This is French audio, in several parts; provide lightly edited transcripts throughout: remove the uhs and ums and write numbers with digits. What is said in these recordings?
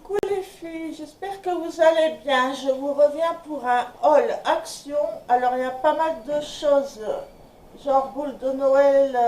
Coucou les filles, j'espère que vous allez bien. Je vous reviens pour un haul action. Alors il y a pas mal de choses, genre boules de Noël,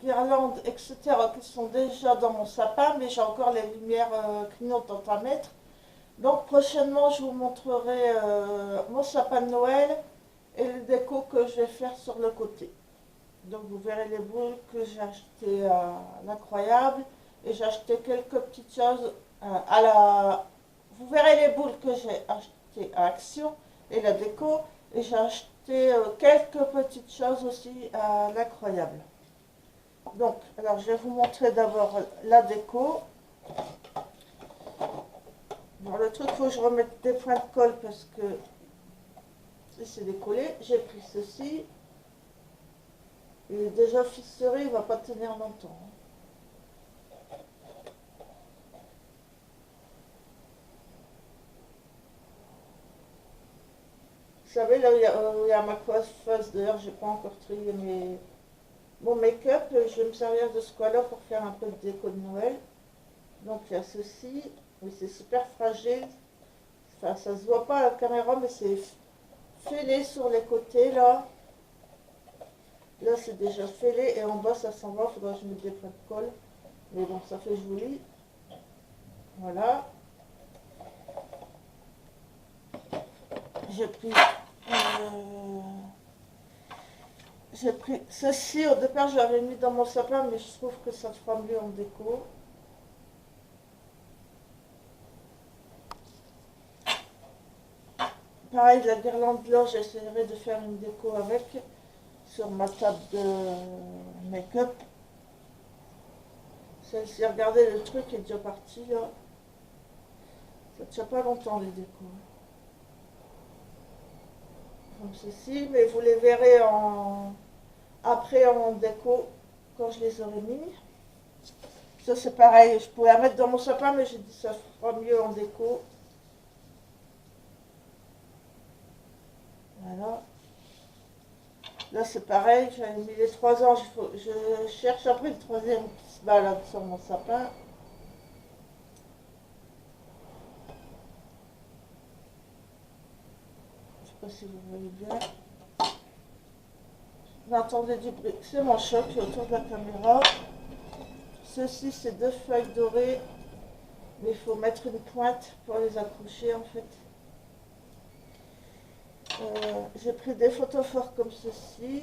guirlandes, etc. qui sont déjà dans mon sapin, mais j'ai encore les lumières clignotantes à mettre. Donc prochainement je vous montrerai mon sapin de Noël et les décos que je vais faire sur le côté. Donc vous verrez les boules que j'ai achetées à l'incroyable. Et j'ai acheté quelques petites choses à la... Vous verrez les boules que j'ai achetées à Action et la déco. Et j'ai acheté quelques petites choses aussi à l'incroyable. Donc, alors je vais vous montrer d'abord la déco. Bon, le truc, il faut que je remette des points de colle parce que c'est décollé. J'ai pris ceci. Il est déjà fissuré, il ne va pas tenir longtemps. Vous savez, là où il y a ma coiffeuse, d'ailleurs, j'ai pas encore trié mon make-up. Je vais me servir de ce coin-là pour faire un peu de déco de Noël. Donc, il y a ceci. Oui, c'est super fragile. Enfin, ça se voit pas à la caméra, mais c'est fêlé sur les côtés, là. Là, c'est déjà fêlé. Et en bas, ça s'en va. Il faudra que je mette des points de colle. Mais bon, ça fait joli. Voilà. J'ai pris... J'ai pris ceci, au départ je l'avais mis dans mon sapin, mais je trouve que ça fera mieux en déco. Pareil, la guirlande là, j'essaierai de faire une déco avec, sur ma table de make-up. Celle-ci, regardez, le truc est déjà parti là. Ça ne tient pas longtemps les décos. Comme ceci, mais vous les verrez après en déco, quand je les aurai mis. Ça c'est pareil, je pourrais la mettre dans mon sapin, mais j'ai dit ça fera mieux en déco. Voilà. Là c'est pareil, j'avais mis les 3 ans, je cherche après le troisième qui se balade sur mon sapin. Je sais pas si vous voyez bien. Vous entendez du bruit, c'est mon chat qui est autour de la caméra. Ceci c'est 2 feuilles dorées, mais il faut mettre une pointe pour les accrocher en fait. J'ai pris des photos forts comme ceci.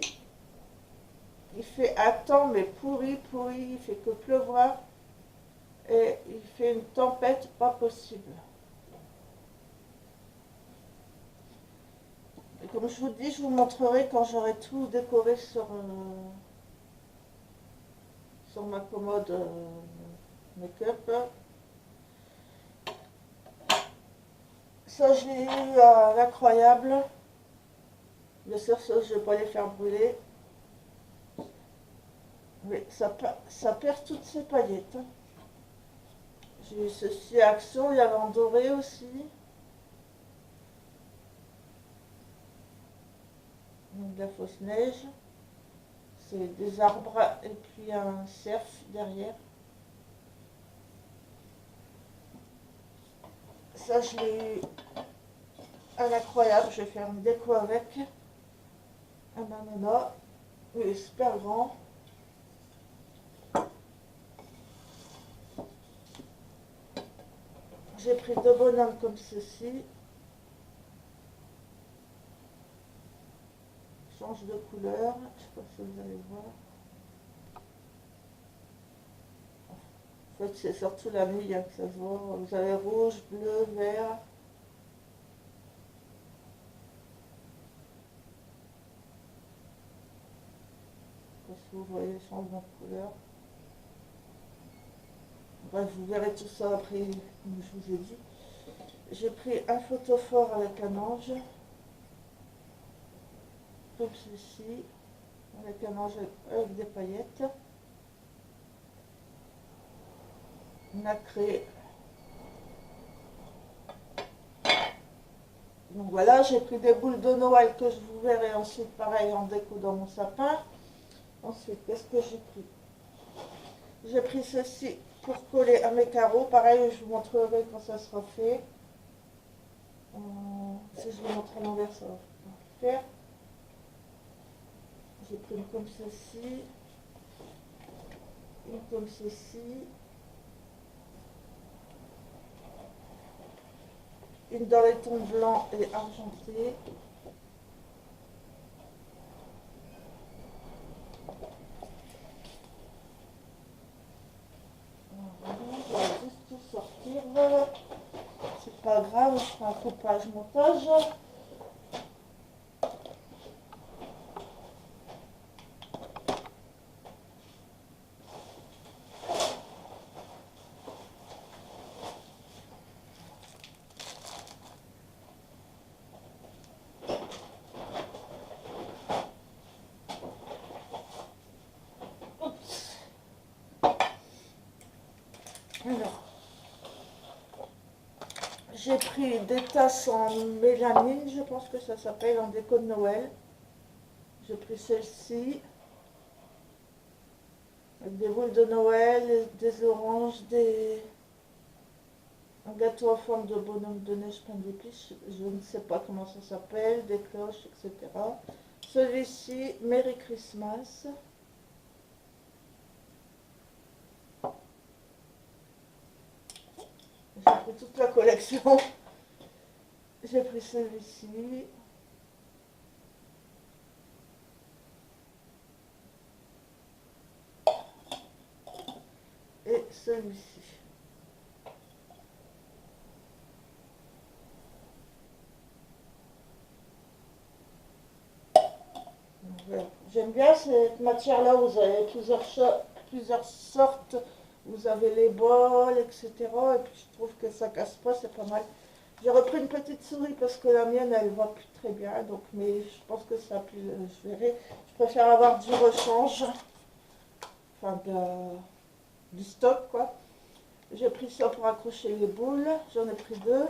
Il fait un temps mais pourri, il fait que pleuvoir et il fait une tempête pas possible. Et comme je vous dis, je vous montrerai quand j'aurai tout décoré sur ma commode make-up. Ça je l'ai eu à l'incroyable. Bien sûr, ça je ne vais pas les faire brûler. Mais ça perd toutes ses paillettes. J'ai eu ceci à Action, il y avait en doré aussi. Donc de la fausse neige. C'est des arbres et puis un cerf derrière. Ça je l'ai eu à l'incroyable, je vais faire une déco avec. Un ananas. Il est super grand. J'ai pris 2 bonhommes comme ceci. Change de couleur. Je sais pas si vous allez voir. En fait, c'est surtout la nuit que ça se voit. Vous avez rouge, bleu, vert. Je sais pas si vous voyez le changement de couleur. Bref, vous verrez tout ça après, comme je vous ai dit. J'ai pris un photophore avec un ange. Comme ceci. Avec un ange avec des paillettes. Nacré. Donc voilà, j'ai pris des boules de Noël que je vous verrai ensuite pareil en déco dans mon sapin. Ensuite, qu'est-ce que j'ai pris? J'ai pris ceci pour coller à mes carreaux. Pareil, je vous montrerai quand ça sera fait. Si je vous montre à l'envers, ça va faire. J'ai pris une comme ceci, une comme ceci, une dans les tons blancs et argentés. Voilà, je vais juste tout sortir. C'est pas grave, je ferai un coupage montage. Alors, j'ai pris des tasses en mélamine, je pense que ça s'appelle, en déco de Noël. J'ai pris celle-ci, avec des boules de Noël, des oranges, un gâteau en forme de bonhomme de neige plein d'épices, je ne sais pas comment ça s'appelle, des cloches, etc. Celui-ci, Merry Christmas. J'ai pris toute la collection. J'ai pris celui-ci. Et celui-ci. Voilà. J'aime bien cette matière-là, vous avez plusieurs sortes. Vous avez les bols, etc. Et puis je trouve que ça casse pas, c'est pas mal. J'ai repris une petite souris parce que la mienne, elle voit plus très bien. Donc, mais je pense que ça a pu, je verrai. Je préfère avoir du rechange. Enfin, du stock, quoi. J'ai pris ça pour accrocher les boules. J'en ai pris deux.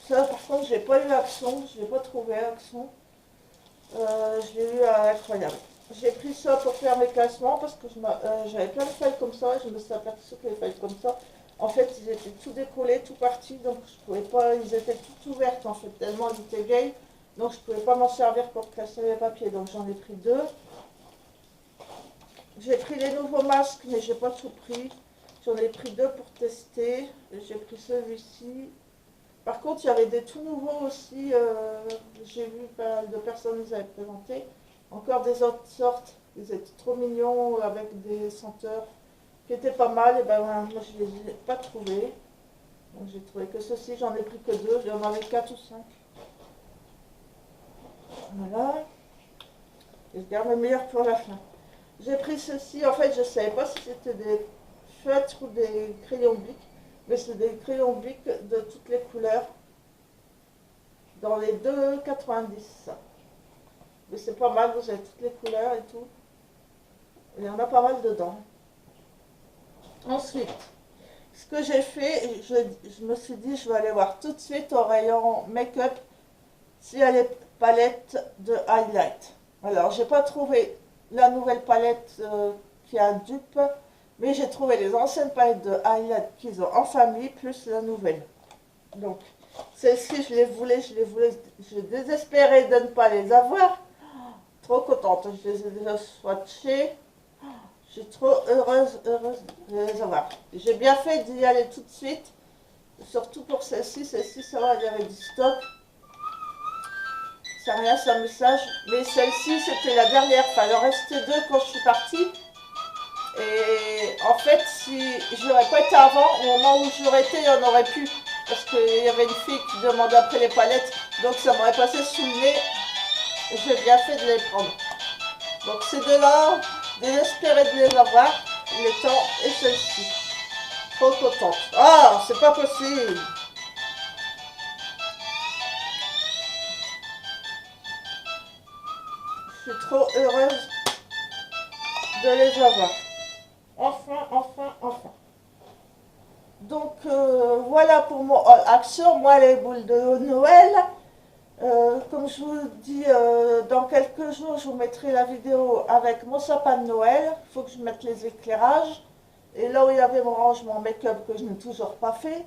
Ça, par contre, j'ai pas eu Accent. Je l'ai pas trouvé Accent. Je l'ai eu à Incroyable. J'ai pris ça pour faire mes classements parce que j'avais plein de feuilles comme ça et je me suis aperçue que les feuilles comme ça, en fait, ils étaient tout décollés, tout partis, donc je pouvais pas, ils étaient toutes ouvertes en fait, tellement ils étaient vieilles, donc je pouvais pas m'en servir pour classer les papiers, donc j'en ai pris deux. J'ai pris les nouveaux masques, mais j'ai pas tout pris. J'en ai pris deux pour tester. J'ai pris celui-ci. Par contre, il y avait des tout nouveaux aussi. J'ai vu pas mal de personnes les avaient présentés. Encore des autres sortes. Ils étaient trop mignons avec des senteurs qui étaient pas mal. Et ben moi, je ne les ai pas trouvés. Donc j'ai trouvé que ceci, j'en ai pris que deux. J'en avais 4 ou 5. Voilà. Et je garde le meilleur pour la fin. J'ai pris ceci. En fait, je ne savais pas si c'était des feutres ou des crayons bic. Mais c'est des crayons bic de toutes les couleurs. Dans les 2,90. Mais c'est pas mal, vous avez toutes les couleurs et tout. Il y en a pas mal dedans. Ensuite, ce que j'ai fait, je me suis dit, je vais aller voir tout de suite au rayon make-up s'il y a les palettes de highlight. Alors, j'ai pas trouvé la nouvelle palette qui a un dupe, mais j'ai trouvé les anciennes palettes de highlight qu'ils ont en famille, plus la nouvelle. Donc, celles-ci, je les voulais, je désespérais de ne pas les avoir. Trop contente, je les ai déjà swatchées. Je suis trop heureuse de les avoir. J'ai bien fait d'y aller tout de suite, surtout pour celle-ci. Celle-ci, ça va, il y avait du stock. C'est rien, c'est un message. Mais celle-ci, c'était la dernière. Enfin, il en restait deux quand je suis partie. Et en fait, si j'aurais pas été avant, au moment où j'aurais été, il y en aurait plus. Parce qu'il y avait une fille qui demandait après les palettes. Donc ça m'aurait passé sous le nez. Et j'ai bien fait de les prendre. Donc ces deux-là, désespérée de les avoir, les temps et celle-ci. Trop contente. Ah, c'est pas possible. Je suis trop heureuse de les avoir. Enfin, enfin, enfin. Donc voilà pour mon haul action. Moi, les boules de Noël. Comme je vous dis, dans quelques jours, je vous mettrai la vidéo avec mon sapin de Noël. Il faut que je mette les éclairages. Et là où il y avait mon rangement make-up que je n'ai toujours pas fait,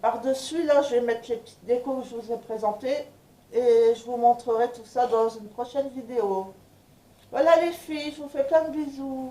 par-dessus, là, je vais mettre les petites décos que je vous ai présentées. Et je vous montrerai tout ça dans une prochaine vidéo. Voilà les filles, je vous fais plein de bisous.